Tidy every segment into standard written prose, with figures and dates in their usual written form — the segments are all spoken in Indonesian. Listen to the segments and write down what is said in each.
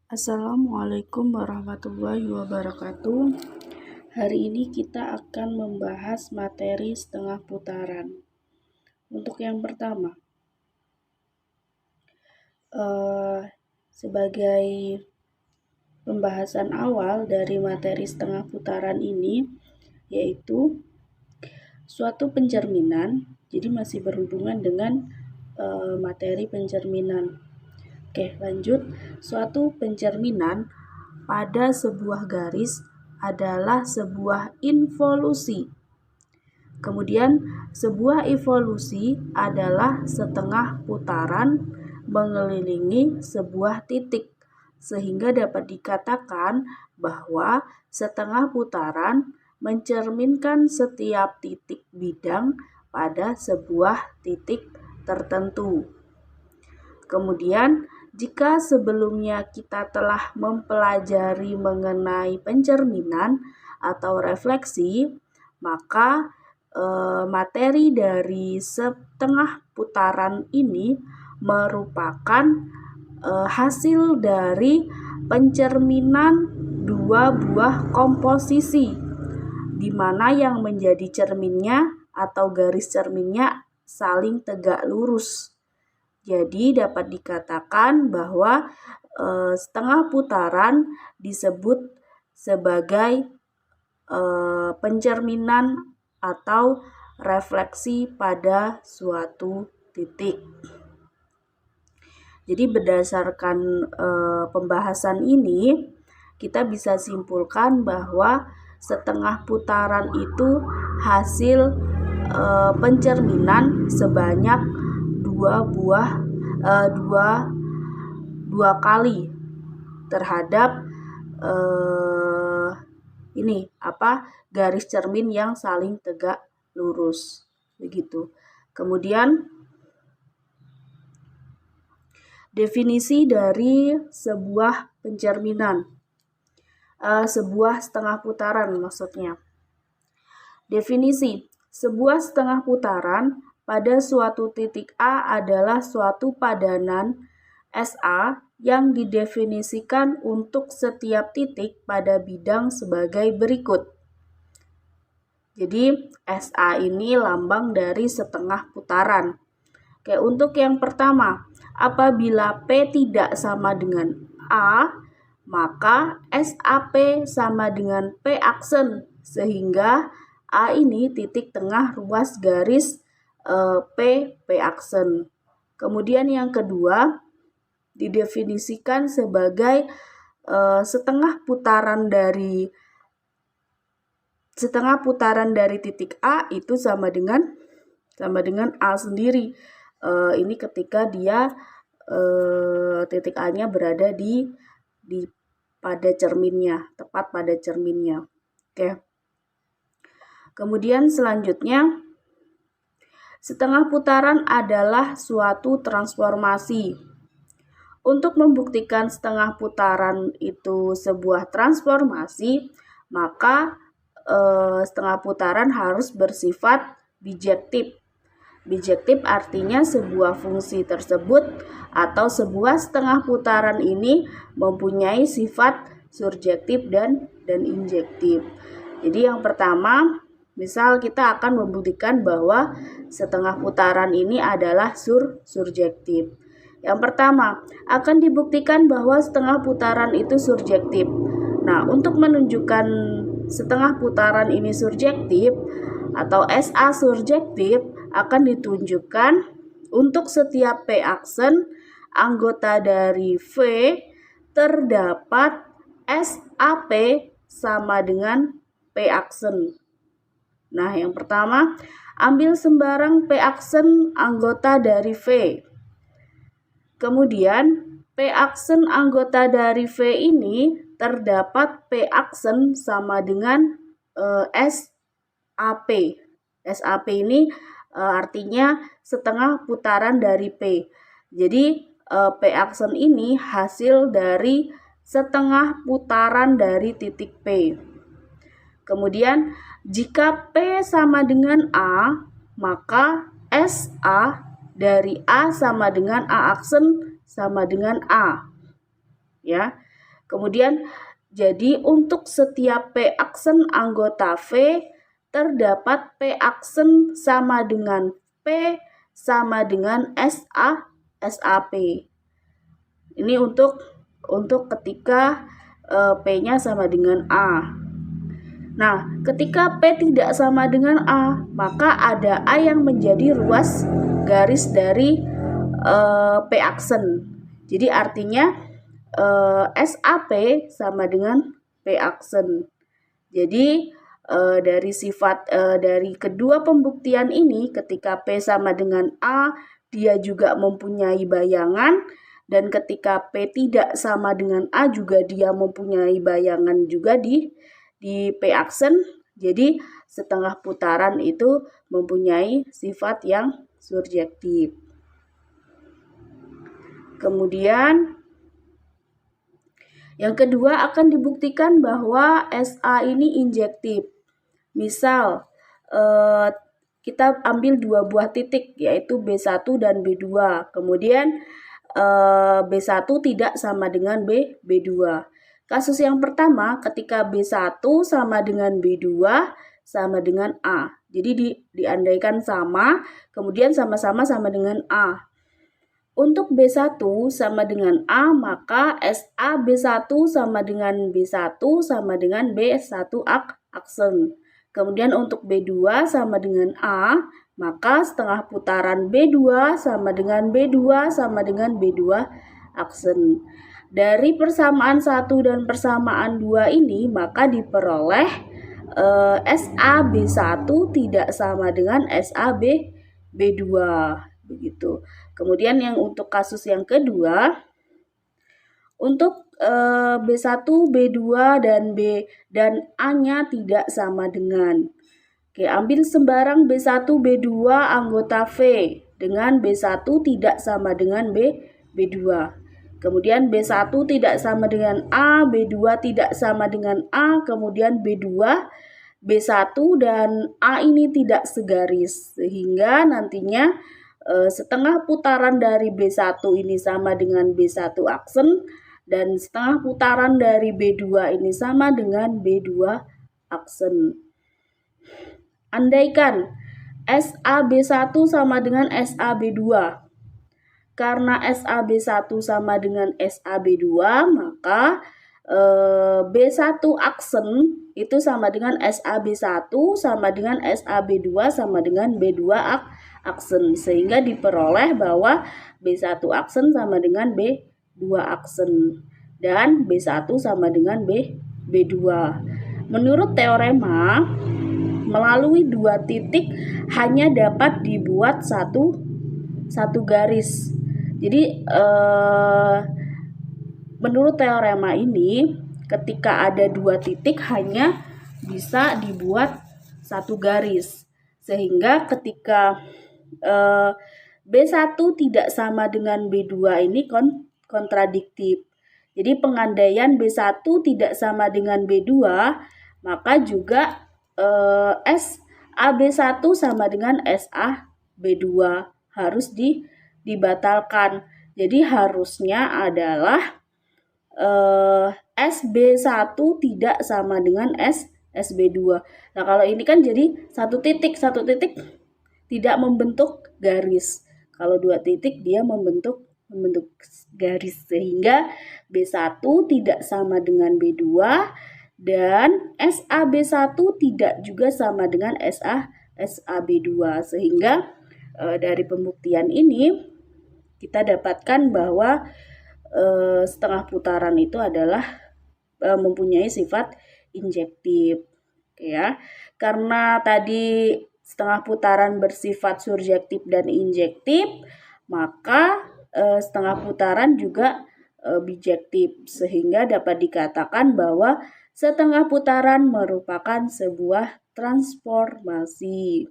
Assalamualaikum warahmatullahi wabarakatuh. Hari ini kita akan membahas materi setengah putaran. Untuk yang pertama, sebagai pembahasan awal dari materi setengah putaran ini, yaitu suatu pencerminan. Jadi masih berhubungan dengan materi pencerminan. Oke, lanjut. Suatu pencerminan pada sebuah garis adalah sebuah involusi. Kemudian, sebuah evolusi adalah setengah putaran mengelilingi sebuah titik, sehingga dapat dikatakan bahwa setengah putaran mencerminkan setiap titik bidang pada sebuah titik tertentu. Kemudian, jika sebelumnya kita telah mempelajari mengenai pencerminan atau refleksi, maka materi dari setengah putaran ini merupakan hasil dari pencerminan dua buah komposisi, di mana yang menjadi cerminnya atau garis cerminnya saling tegak lurus. Jadi dapat dikatakan bahwa setengah putaran disebut sebagai pencerminan atau refleksi pada suatu titik. Jadi berdasarkan pembahasan ini, kita bisa simpulkan bahwa setengah putaran itu hasil pencerminan sebanyak dua kali terhadap garis cermin yang saling tegak lurus, begitu. Kemudian definisi dari sebuah pencerminan, sebuah setengah putaran maksudnya. Definisi sebuah setengah putaran pada suatu titik A adalah suatu padanan SA yang didefinisikan untuk setiap titik pada bidang sebagai berikut. Jadi SA ini lambang dari setengah putaran. Oke, untuk yang pertama, apabila P tidak sama dengan A, maka SAP sama dengan P aksen, sehingga A ini titik tengah ruas garis P aksen. Kemudian yang kedua, didefinisikan sebagai setengah putaran dari titik A itu sama dengan A sendiri. Ini ketika dia titik A-nya berada di pada cerminnya, tepat pada cerminnya. Oke. Kemudian selanjutnya, setengah putaran adalah suatu transformasi. Untuk membuktikan setengah putaran itu sebuah transformasi, maka setengah putaran harus bersifat bijektif. Bijektif artinya sebuah fungsi tersebut atau sebuah setengah putaran ini mempunyai sifat surjektif dan injektif. Jadi yang pertama, misal kita akan membuktikan bahwa setengah putaran ini adalah surjektif. Yang pertama, akan dibuktikan bahwa setengah putaran itu surjektif. Nah, untuk menunjukkan setengah putaran ini surjektif atau SA surjektif akan ditunjukkan untuk setiap P aksen anggota dari V terdapat SAP sama dengan P aksen. Nah, yang pertama, ambil sembarang P aksen anggota dari V. Kemudian, P aksen anggota dari V ini terdapat P aksen sama dengan SAP. SAP ini artinya setengah putaran dari P. Jadi, P aksen ini hasil dari setengah putaran dari titik P. Kemudian, jika P sama dengan A, maka SA dari A sama dengan A aksen sama dengan A. Ya. Kemudian jadi untuk setiap P aksen anggota V terdapat P aksen sama dengan P sama dengan SAP. Ini untuk ketika P-nya sama dengan A. Nah, ketika P tidak sama dengan A, maka ada A yang menjadi ruas garis dari P aksen. Jadi artinya SAP sama dengan P aksen. Jadi dari sifat dari kedua pembuktian ini, ketika P sama dengan A, dia juga mempunyai bayangan, dan ketika P tidak sama dengan A juga dia mempunyai bayangan juga di P aksen. Jadi setengah putaran itu mempunyai sifat yang surjektif. Kemudian yang kedua akan dibuktikan bahwa SA ini injektif. Misal kita ambil dua buah titik, yaitu B1 dan B2. Kemudian B1 tidak sama dengan B2. Kasus yang pertama, ketika B1 sama dengan B2 sama dengan A. Jadi diandaikan sama, kemudian sama-sama sama dengan A. Untuk B1 sama dengan A, maka SA B1 sama dengan B1 sama dengan B1 aksen. Kemudian untuk B2 sama dengan A, maka setengah putaran B2 sama dengan B2 sama dengan B2 aksen. Dari persamaan 1 dan persamaan 2 ini, maka diperoleh SA B1 tidak sama dengan SA B2. Begitu. Kemudian yang untuk kasus yang kedua, untuk B1, B2 dan A-nya tidak sama dengan. Oke, ambil sembarang B1, B2 anggota V dengan B1 tidak sama dengan B2. Kemudian B1 tidak sama dengan A, B2 tidak sama dengan A, kemudian B2, B1 dan A ini tidak segaris, sehingga nantinya setengah putaran dari B1 ini sama dengan B1 aksen, dan setengah putaran dari B2 ini sama dengan B2 aksen. Andaikan SAB1 sama dengan SAB2. Karena SAB1 sama dengan SAB2, maka B1 aksen itu sama dengan SAB1 sama dengan SAB2 sama dengan B2 aksen, sehingga diperoleh bahwa B1 aksen sama dengan B2 aksen dan B1 sama dengan B2. Menurut teorema, melalui dua titik hanya dapat dibuat satu garis. Jadi menurut teorema ini, ketika ada dua titik hanya bisa dibuat satu garis, sehingga ketika B1 tidak sama dengan B2 ini kontradiktif. Jadi pengandaian B1 tidak sama dengan B2, maka juga SAB1 sama dengan SAB2 harus dibatalkan. Jadi harusnya adalah SB1 tidak sama dengan SB2. Nah, kalau ini kan jadi satu titik tidak membentuk garis. Kalau dua titik dia membentuk garis, sehingga B1 tidak sama dengan B2 dan SAB1 tidak juga sama dengan SAB2, sehingga dari pembuktian ini kita dapatkan bahwa setengah putaran itu adalah mempunyai sifat injektif. Oke ya. Karena tadi setengah putaran bersifat surjektif dan injektif, maka setengah putaran juga bijektif, sehingga dapat dikatakan bahwa setengah putaran merupakan sebuah transformasi.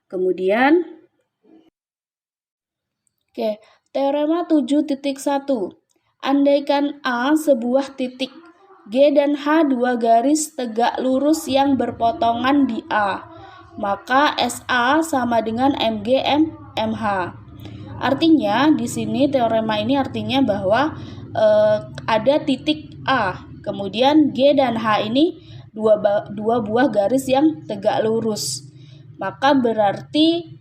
Kemudian teorema 7.1. Andaikan A sebuah titik, G dan H dua garis tegak lurus yang berpotongan di A, maka SA sama dengan MG MH. Artinya di sini teorema ini artinya bahwa ada titik A. Kemudian G dan H ini dua buah garis yang tegak lurus. Maka berarti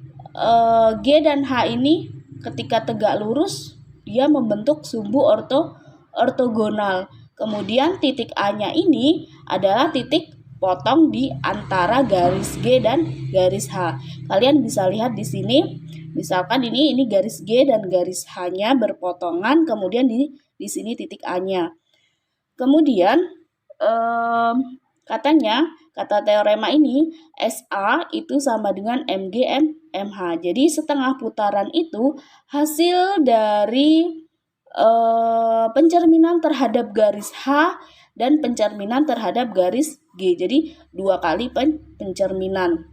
G dan H ini ketika tegak lurus dia membentuk sumbu ortogonal. Kemudian titik A-nya ini adalah titik potong di antara garis G dan garis H. Kalian bisa lihat di sini, misalkan ini garis G dan garis H-nya berpotongan, kemudian di sini titik A-nya. Kemudian kata teorema ini SA itu sama dengan MG MH. Jadi setengah putaran itu hasil dari pencerminan terhadap garis H dan pencerminan terhadap garis G. Jadi 2 kali pencerminan.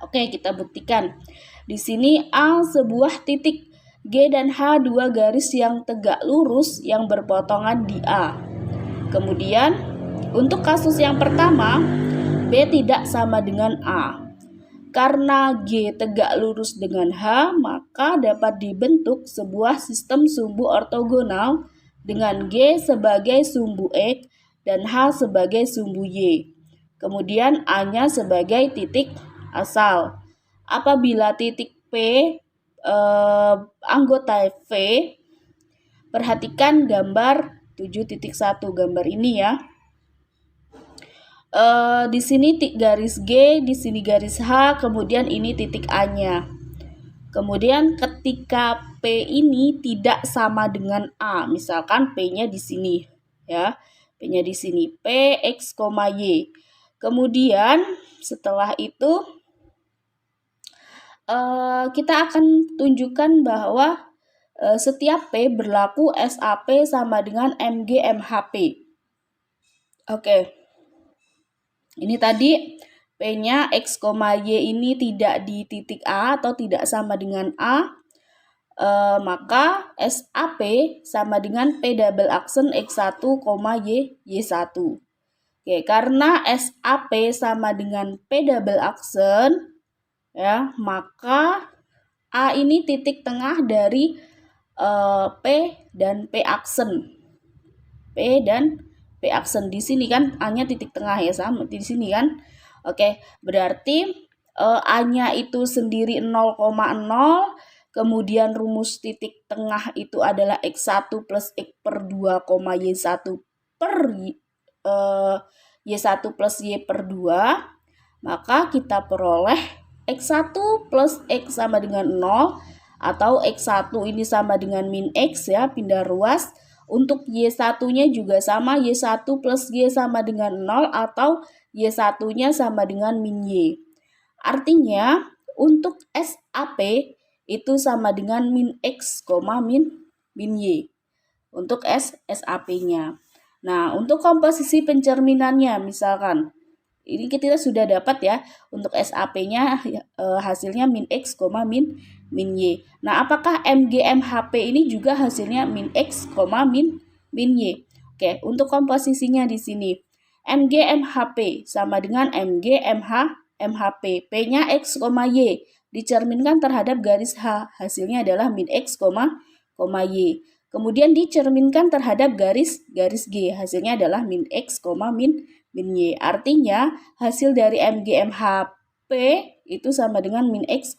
Oke, kita buktikan. Di sini A sebuah titik, G dan H 2 garis yang tegak lurus yang berpotongan di A. Kemudian untuk kasus yang pertama, B tidak sama dengan A. Karena G tegak lurus dengan H, maka dapat dibentuk sebuah sistem sumbu ortogonal dengan G sebagai sumbu X dan H sebagai sumbu Y. Kemudian A-nya sebagai titik asal. Apabila titik P anggota V, perhatikan gambar 7.1, gambar ini ya. Di sini garis G, di sini garis H, kemudian ini titik A-nya. Kemudian ketika P ini tidak sama dengan A, misalkan P-nya di sini ya. P-nya di sini P X, Y. Kemudian setelah itu kita akan tunjukkan bahwa setiap P berlaku SAP sama dengan MG MHP. Oke. Ini tadi P-nya X, Y ini tidak di titik A atau tidak sama dengan A, maka SAP sama dengan P double aksen X1, Y1. Oke, karena SAP sama dengan P double aksen, ya, maka A ini titik tengah dari P dan P aksen. P dan P aksen di sini kan A-nya titik tengah ya, sama di sini kan. Oke, berarti A-nya itu sendiri 0,0, kemudian rumus titik tengah itu adalah X1 plus X per 2, Y1 per Y1 plus Y per 2, maka kita peroleh X1 plus X sama dengan 0, atau X1 ini sama dengan min X ya, pindah ruas. Untuk Y1-nya juga sama, Y1 plus Y sama dengan 0 atau Y1-nya sama dengan min Y. Artinya untuk SAP itu sama dengan min X, min Y. Untuk SAP-nya. Nah, untuk komposisi pencerminannya misalkan, ini kita sudah dapat ya, untuk SAP-nya hasilnya min X, min Y. Nah, apakah MGMHP ini juga hasilnya min X, min Y? Oke, untuk komposisinya di sini. MGMHP sama dengan MGMHP. P-nya X, Y. Dicerminkan terhadap garis H. Hasilnya adalah min X, Y. Kemudian dicerminkan terhadap garis G. Hasilnya adalah min X, min Y. Artinya hasil dari MGMHP itu sama dengan min X,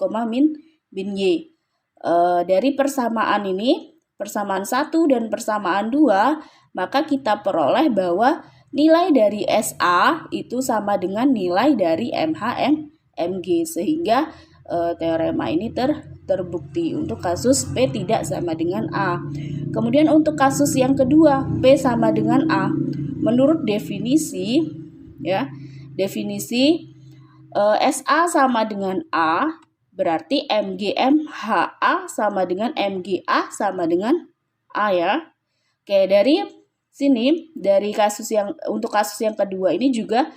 min Y. Dari persamaan ini, persamaan 1 dan persamaan 2, maka kita peroleh bahwa nilai dari SA itu sama dengan nilai dari MG, sehingga teorema ini terbukti untuk kasus P tidak sama dengan A. Kemudian untuk kasus yang kedua, P sama dengan A. Menurut definisi ya, definisi SA sama dengan A, berarti MGMHA sama dengan MGA sama dengan A ya. Oke, dari sini, dari untuk kasus yang kedua ini juga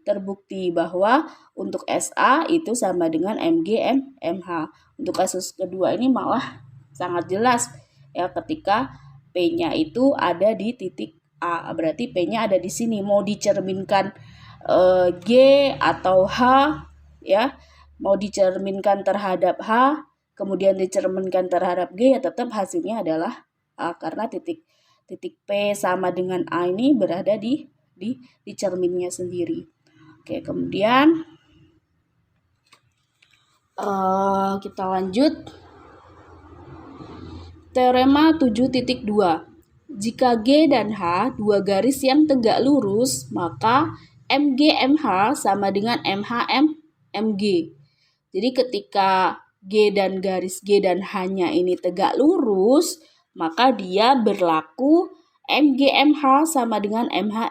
terbukti bahwa untuk SA itu sama dengan MGMH. Untuk kasus kedua ini malah sangat jelas ya, ketika P-nya itu ada di titik A, berarti P-nya ada di sini. Mau dicerminkan G atau H ya, mau dicerminkan terhadap H, kemudian dicerminkan terhadap G, ya tetap hasilnya adalah A karena titik P sama dengan A ini berada di cerminnya sendiri. Oke, kemudian kita lanjut. Teorema 7.2. Jika G dan H dua garis yang tegak lurus, maka MG MH sama dengan MH MG. Jadi ketika G dan garis G dan H-nya ini tegak lurus, maka dia berlaku MG MH sama dengan MH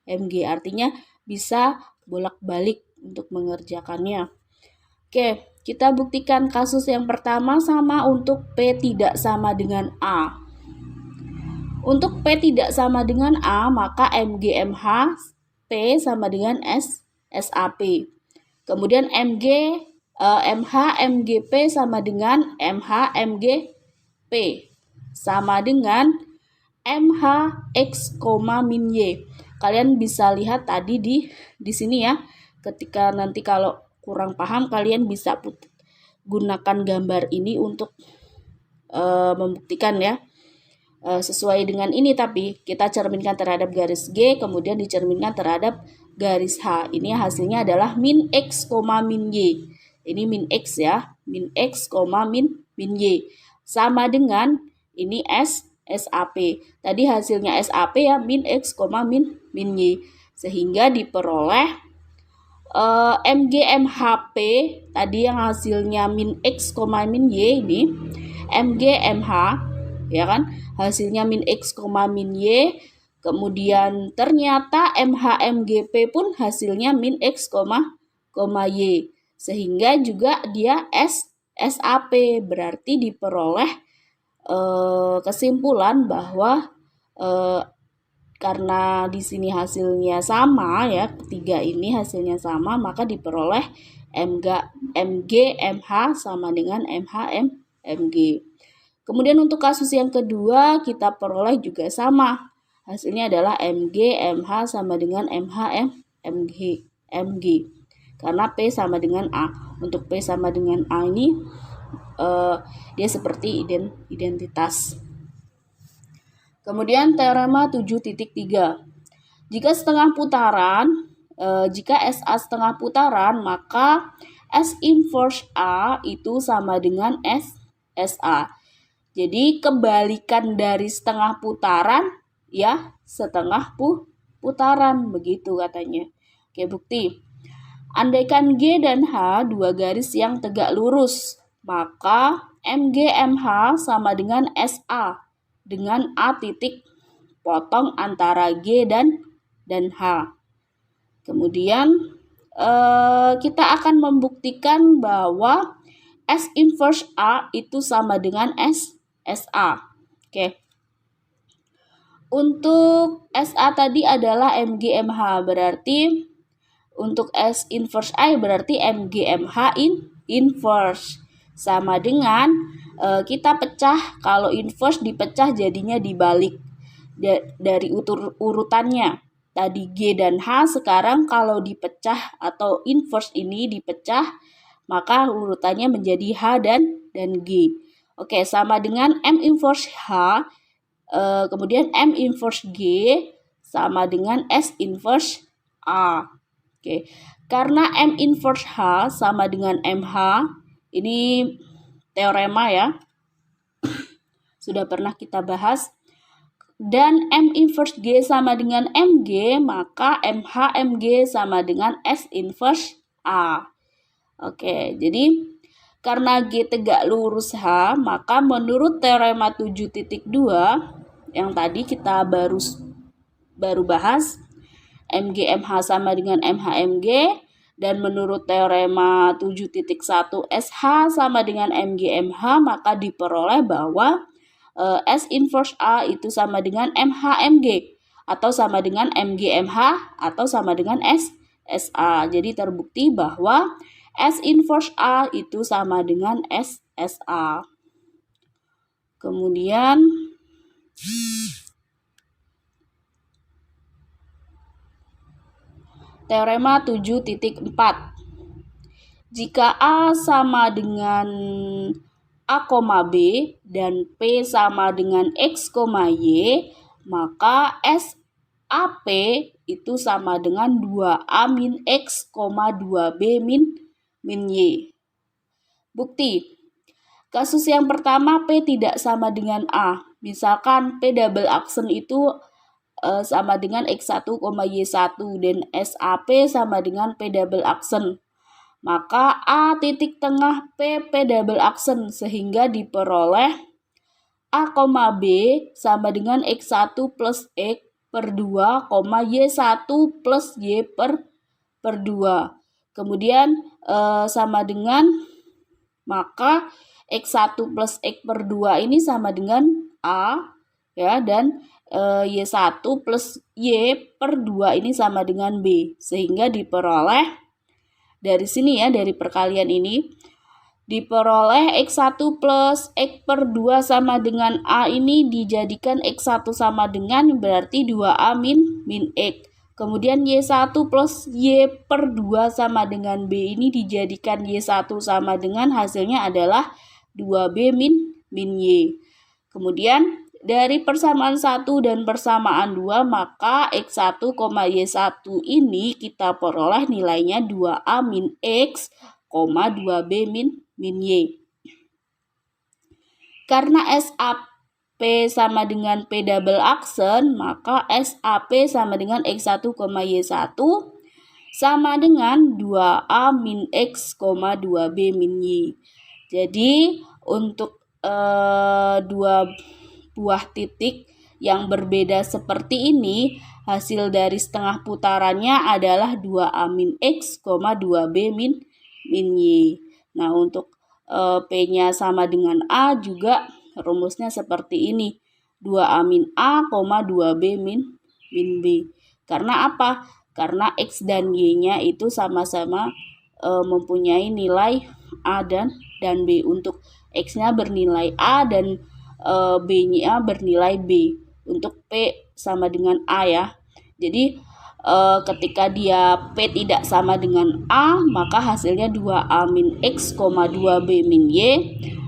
MG. Artinya bisa bolak-balik untuk mengerjakannya. Oke, kita buktikan kasus yang pertama sama untuk P tidak sama dengan A. Untuk P tidak sama dengan A, maka MG MH P sama dengan SAP. Kemudian MH MGP sama dengan MH MGP sama dengan MH X, min Y. Kalian bisa lihat tadi di sini ya. Ketika nanti kalau kurang paham, kalian bisa gunakan gambar ini untuk membuktikan ya. Sesuai dengan ini, tapi kita cerminkan terhadap garis G, kemudian dicerminkan terhadap garis H. Ini hasilnya adalah min X, min Y. Ini min X ya, min X, min Y. Sama dengan ini SAP. Tadi hasilnya SAP ya, min X, min Y. Sehingga diperoleh MGMHP tadi yang hasilnya min X, min Y ini MGMH ya kan, hasilnya min X, min Y. Kemudian ternyata MHMGP pun hasilnya min X, Y. Sehingga juga dia SAP. Berarti diperoleh kesimpulan bahwa karena di sini hasilnya sama ya, ketiga ini hasilnya sama, maka diperoleh MG MH sama dengan MH MG. Kemudian untuk kasus yang kedua kita peroleh juga sama. Hasilnya adalah MG MH sama dengan MH MG. Karena P sama dengan A. Untuk P sama dengan A ini dia seperti identitas. Kemudian teorema 7.3. Jika setengah putaran, jika SA setengah putaran, maka S inverse A itu sama dengan SA. Jadi kebalikan dari setengah putaran ya setengah putaran, begitu katanya. Oke, bukti. Andaikan G dan H dua garis yang tegak lurus, maka MG MH sama dengan SA dengan A titik potong antara G dan H. Kemudian kita akan membuktikan bahwa S inverse A itu sama dengan SA. Oke. Untuk SA tadi adalah MGMH, berarti untuk S inverse A berarti MGMH inverse sama dengan kita pecah. Kalau inverse dipecah jadinya dibalik dari urutannya. Tadi G dan H, sekarang kalau dipecah atau inverse ini dipecah, maka urutannya menjadi H dan G. Oke, sama dengan M inverse H, kemudian M inverse G sama dengan S inverse A. Oke, karena M inverse H sama dengan MH, ini teorema ya, sudah pernah kita bahas. Dan M inverse G sama dengan MG, maka MH MG sama dengan S inverse A. Oke, jadi karena G tegak lurus H, maka menurut teorema 7.2 yang tadi kita baru bahas, MG MH sama dengan MH MG, dan menurut teorema 7.1 SH sama dengan MG MH, maka diperoleh bahwa S inverse A itu sama dengan MH MG, atau sama dengan MG MH, atau sama dengan SA. Jadi terbukti bahwa S inverse A itu sama dengan SA. Kemudian teorema 7.4. Jika A sama dengan A, B dan P sama dengan X, Y, maka SAP itu sama dengan 2A min X, 2B min Y. Bukti. Kasus yang pertama P tidak sama dengan A. Misalkan P double aksen itu sama dengan X1, Y1 dan SAP sama dengan P double aksen. Maka A titik tengah P double aksen sehingga diperoleh A, B sama dengan X1 plus X per 2, Y1 plus Y per 2. Kemudian sama dengan, maka X1 plus X per 2 ini sama dengan A, ya, dan Y1 plus Y per 2 ini sama dengan B. Sehingga diperoleh dari sini ya, dari perkalian ini, diperoleh X1 plus X per 2 sama dengan A ini dijadikan X1 sama dengan berarti 2A min X. Kemudian Y1 plus Y per 2 sama dengan B ini dijadikan Y1 sama dengan hasilnya adalah 2B min Y. Kemudian dari persamaan 1 dan persamaan 2 maka X1, Y1 ini kita peroleh nilainya 2A min X, 2B min Y. Karena SAP sama dengan P double aksen, maka SAP sama dengan X1, Y1 sama dengan 2A min X, 2B min Y. Jadi untuk dua buah titik yang berbeda seperti ini, hasil dari setengah putarannya adalah 2A min X, 2B min Y. Nah, untuk P-nya sama dengan A juga rumusnya seperti ini. 2A min A, 2B min B. Karena apa? Karena X dan Y-nya itu sama-sama mempunyai nilai A dan B. Untuk X-nya bernilai A dan B-nya bernilai B. Untuk P sama dengan A ya. Jadi ketika dia P tidak sama dengan A, maka hasilnya 2A min X, 2B min Y.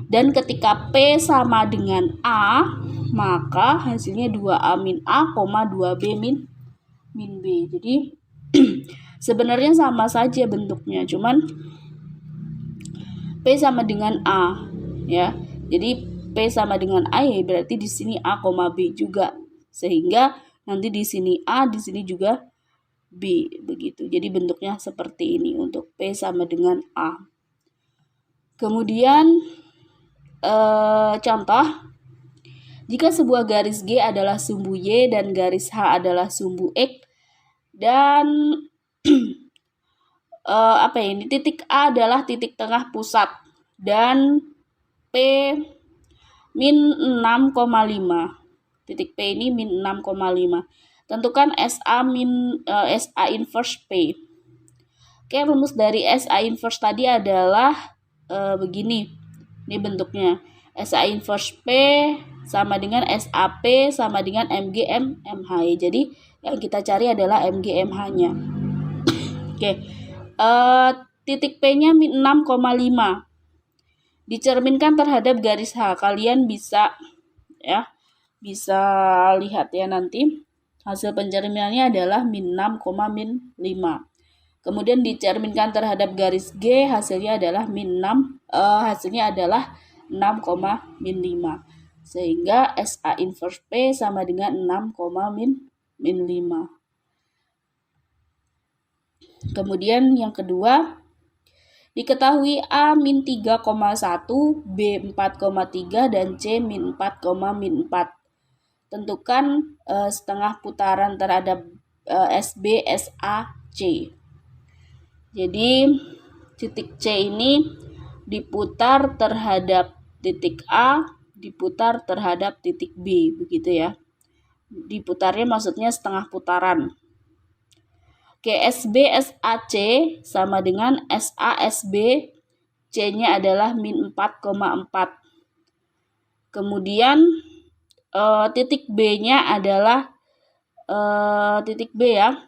Dan ketika P sama dengan A, maka hasilnya 2A min A, 2B min B. Jadi sebenarnya sama saja bentuknya, cuman P sama dengan A ya. Jadi P sama dengan A ya berarti di sini A, B juga. Sehingga nanti di sini A, di sini juga B begitu. Jadi bentuknya seperti ini untuk P sama dengan A. Kemudian contoh, jika sebuah garis G adalah sumbu Y dan garis H adalah sumbu X dan ini titik A adalah titik tengah pusat dan P min 6,5. Titik P ini min 6,5. Tentukan SA inverse P. Oke, rumus dari SA inverse tadi adalah begini. Ini bentuknya. SA inverse P sama dengan SAP sama dengan MG MH. Jadi yang kita cari adalah MG MH-nya. Oke. Titik P-nya min 6,5. Dicerminkan terhadap garis H. Kalian bisa lihat ya nanti. Hasil pencerminannya adalah min 6, min 5. Kemudian dicerminkan terhadap garis G, hasilnya adalah min 6, hasilnya adalah 6, min 5. Sehingga SA inverse P sama dengan 6, min 5. Kemudian yang kedua, diketahui A min 3,1, B 4,3, dan C min 4, min 4. Tentukan setengah putaran terhadap SB, SA, C. Jadi titik C ini diputar terhadap titik A, diputar terhadap titik B, begitu ya. Diputarnya maksudnya setengah putaran. Oke, SB SAC sama dengan SA SB, C-nya adalah min 4,4. Kemudian titik B-nya adalah titik B ya.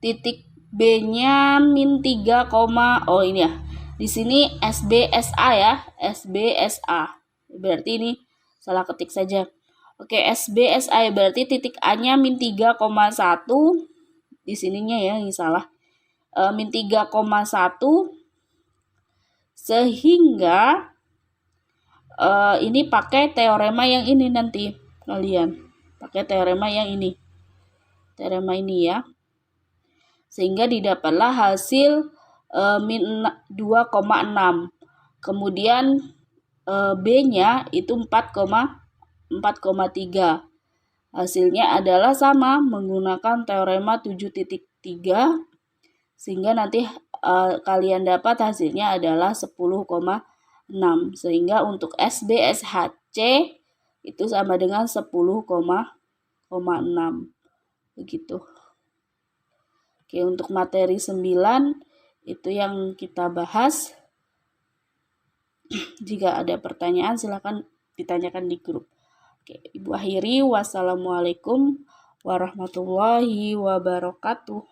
Titik B-nya min 3, ini ya. Di sini SBSA ya, SBSA. Berarti ini salah ketik saja. Oke, SBSA berarti titik A-nya min 3,1. Di sininya ya, ini salah. Min 3,1 sehingga ini pakai teorema yang ini nanti kalian. Pakai teorema yang ini. Teorema ini ya. Sehingga didapatlah hasil min 2,6. Kemudian B-nya itu 4,3. Hasilnya adalah sama menggunakan teorema 7.3 sehingga nanti kalian dapat hasilnya adalah 10,6. Sehingga untuk SBSHC itu sama dengan 10,6. Begitu. Oke, untuk materi 9 itu yang kita bahas. Jika ada pertanyaan silakan ditanyakan di grup. Oke, Ibu akhiri. Wassalamualaikum warahmatullahi wabarakatuh.